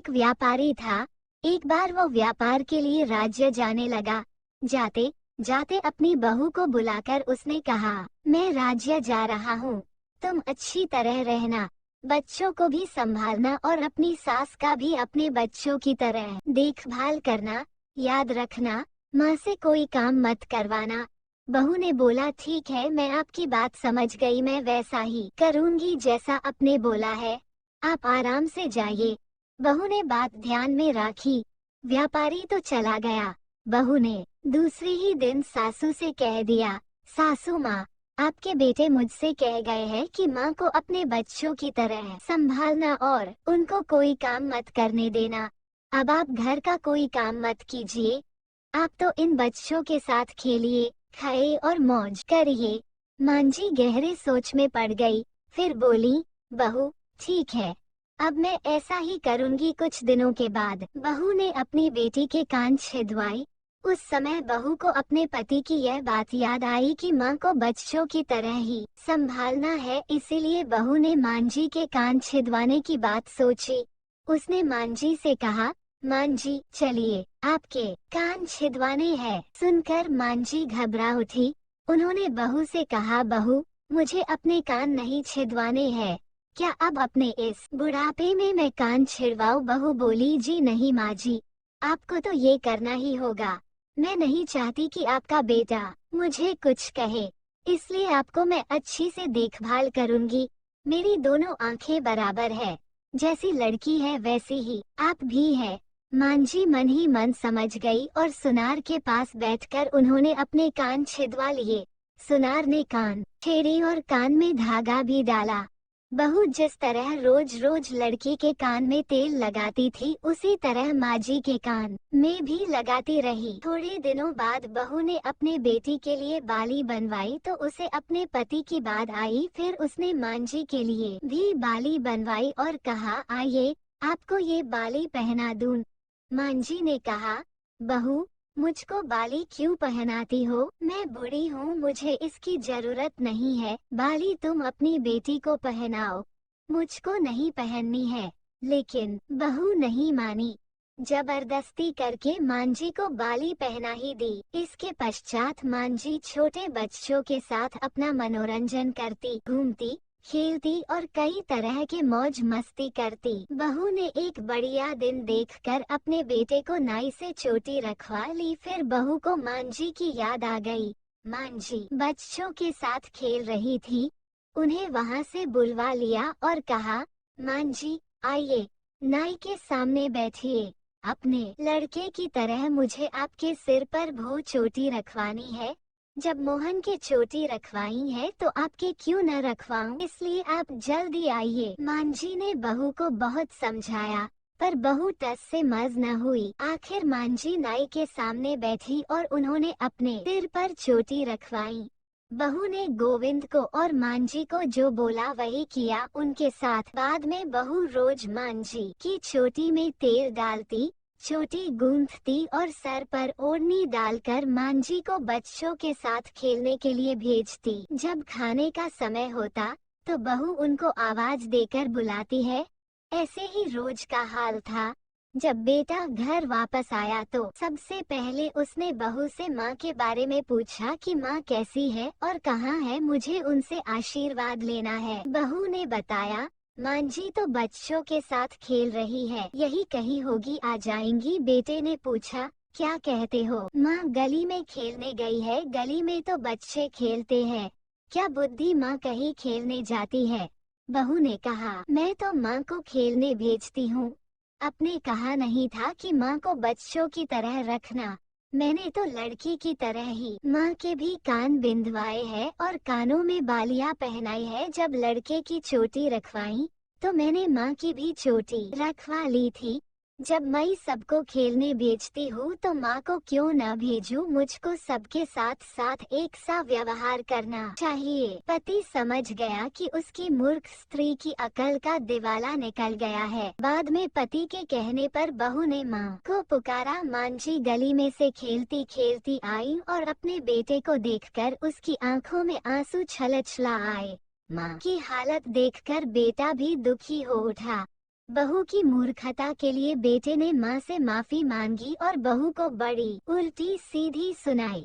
एक व्यापारी था। एक बार वो व्यापार के लिए राज्य जाने लगा। जाते जाते अपनी बहू को बुलाकर उसने कहा, मैं राज्य जा रहा हूँ, तुम अच्छी तरह रहना, बच्चों को भी संभालना और अपनी सास का भी अपने बच्चों की तरह देखभाल करना। याद रखना, माँ से कोई काम मत करवाना। बहू ने बोला, ठीक है, मैं आपकी बात समझ गई, मैं वैसा ही करूँगी जैसा आपने बोला है, आप आराम से जाइए। बहू ने बात ध्यान में रखी। व्यापारी तो चला गया। बहू ने दूसरे ही दिन सासू से कह दिया, सासू माँ, आपके बेटे मुझसे कह गए हैं कि माँ को अपने बच्चों की तरह संभालना और उनको कोई काम मत करने देना। अब आप घर का कोई काम मत कीजिए, आप तो इन बच्चों के साथ खेलिए, खाए और मौज करिए। मांझी गहरे सोच में पड़ गई। फिर बोली, बहू ठीक है, अब मैं ऐसा ही करूंगी। कुछ दिनों के बाद बहू ने अपनी बेटी के कान छिदवाए। उस समय बहू को अपने पति की यह बात याद आई कि माँ को बच्चों की तरह ही संभालना है, इसीलिए बहू ने मांझी के कान छिदवाने की बात सोची। उसने मांझी से कहा, मांझी चलिए, आपके कान छिदवाने हैं। सुनकर मांझी घबरा उठी। उन्होंने बहू से कहा, बहू मुझे अपने कान नहीं छिदवाने हैं, क्या अब अपने इस बुढ़ापे में मैं कान छिड़वाऊं? बहू बोली, जी नहीं माँ जी, आपको तो ये करना ही होगा। मैं नहीं चाहती कि आपका बेटा मुझे कुछ कहे, इसलिए आपको मैं अच्छी से देखभाल करूंगी। मेरी दोनों आंखें बराबर है, जैसी लड़की है वैसी ही आप भी है। मांझी मन ही मन समझ गई और सुनार के पास बैठकर उन्होंने अपने कान छिदवा लिए। सुनार ने कान छेड़ी और कान में धागा भी डाला। बहू जिस तरह रोज रोज लड़की के कान में तेल लगाती थी, उसी तरह मांझी के कान में भी लगाती रही। थोड़े दिनों बाद बहू ने अपने बेटी के लिए बाली बनवाई तो उसे अपने पति की बात आई। फिर उसने मांझी के लिए भी बाली बनवाई और कहा, आइए आपको ये बाली पहना दूं। मांझी ने कहा, बहू मुझको बाली क्यों पहनाती हो? मैं बूढ़ी हूँ, मुझे इसकी जरूरत नहीं है, बाली तुम अपनी बेटी को पहनाओ, मुझको नहीं पहननी है। लेकिन बहू नहीं मानी। जबरदस्ती करके मांझी को बाली पहना ही दी। इसके पश्चात मांझी छोटे बच्चों के साथ अपना मनोरंजन करती, घूमती, खेलती और कई तरह के मौज मस्ती करती। बहू ने एक बढ़िया दिन देखकर अपने बेटे को नाई से चोटी रखवा ली। फिर बहू को मांझी की याद आ गई। मांझी बच्चों के साथ खेल रही थी, उन्हें वहां से बुलवा लिया और कहा, मांझी आइए, नाई के सामने बैठिए। अपने लड़के की तरह मुझे आपके सिर पर भो चोटी रखवानी है। जब मोहन के चोटी रखवाई है तो आपके क्यों न रखवाऊं, इसलिए आप जल्दी आइए। मांझी ने बहू को बहुत समझाया, पर बहू टस से मज न हुई। आखिर मांझी नाई के सामने बैठी और उन्होंने अपने सिर पर चोटी रखवाई। बहू ने गोविंद को और मांझी को जो बोला वही किया उनके साथ। बाद में बहू रोज मांझी की चोटी में तेल डालती, चोटी गूंथती और सर पर ओढ़नी डालकर मांझी को बच्चों के साथ खेलने के लिए भेजती। जब खाने का समय होता तो बहू उनको आवाज देकर बुलाती है। ऐसे ही रोज का हाल था। जब बेटा घर वापस आया तो सबसे पहले उसने बहू से माँ के बारे में पूछा कि माँ कैसी है और कहाँ है, मुझे उनसे आशीर्वाद लेना है। बहू ने बताया, मांझी तो बच्चों के साथ खेल रही है, यही कहीं होगी, आ जाएंगी। बेटे ने पूछा, क्या कहते हो? माँ गली में खेलने गई है, गली में तो बच्चे खेलते हैं, क्या बुद्धि माँ कहीं खेलने जाती है? बहू ने कहा, मैं तो माँ को खेलने भेजती हूँ, आपने कहा नहीं था कि माँ को बच्चों की तरह रखना। मैंने तो लड़की की तरह ही माँ के भी कान बिंधवाए हैं और कानों में बालियाँ पहनाई है। जब लड़के की चोटी रखवाई तो मैंने माँ की भी चोटी रखवा ली थी। जब मैं सबको खेलने भेजती हूँ तो माँ को क्यों न भेजूं? मुझको सबके साथ साथ एक सा व्यवहार करना चाहिए। पति समझ गया कि उसकी मूर्ख स्त्री की अकल का दिवाला निकल गया है। बाद में पति के कहने पर बहू ने माँ को पुकारा। मांझी गली में से खेलती खेलती आई और अपने बेटे को देखकर उसकी आंखों में आंसू छलछला आए। माँ की हालत देखकर बेटा भी दुखी हो उठा। बहू की मूर्खता के लिए बेटे ने माँ से माफी मांगी और बहू को बड़ी उल्टी सीधी सुनाई।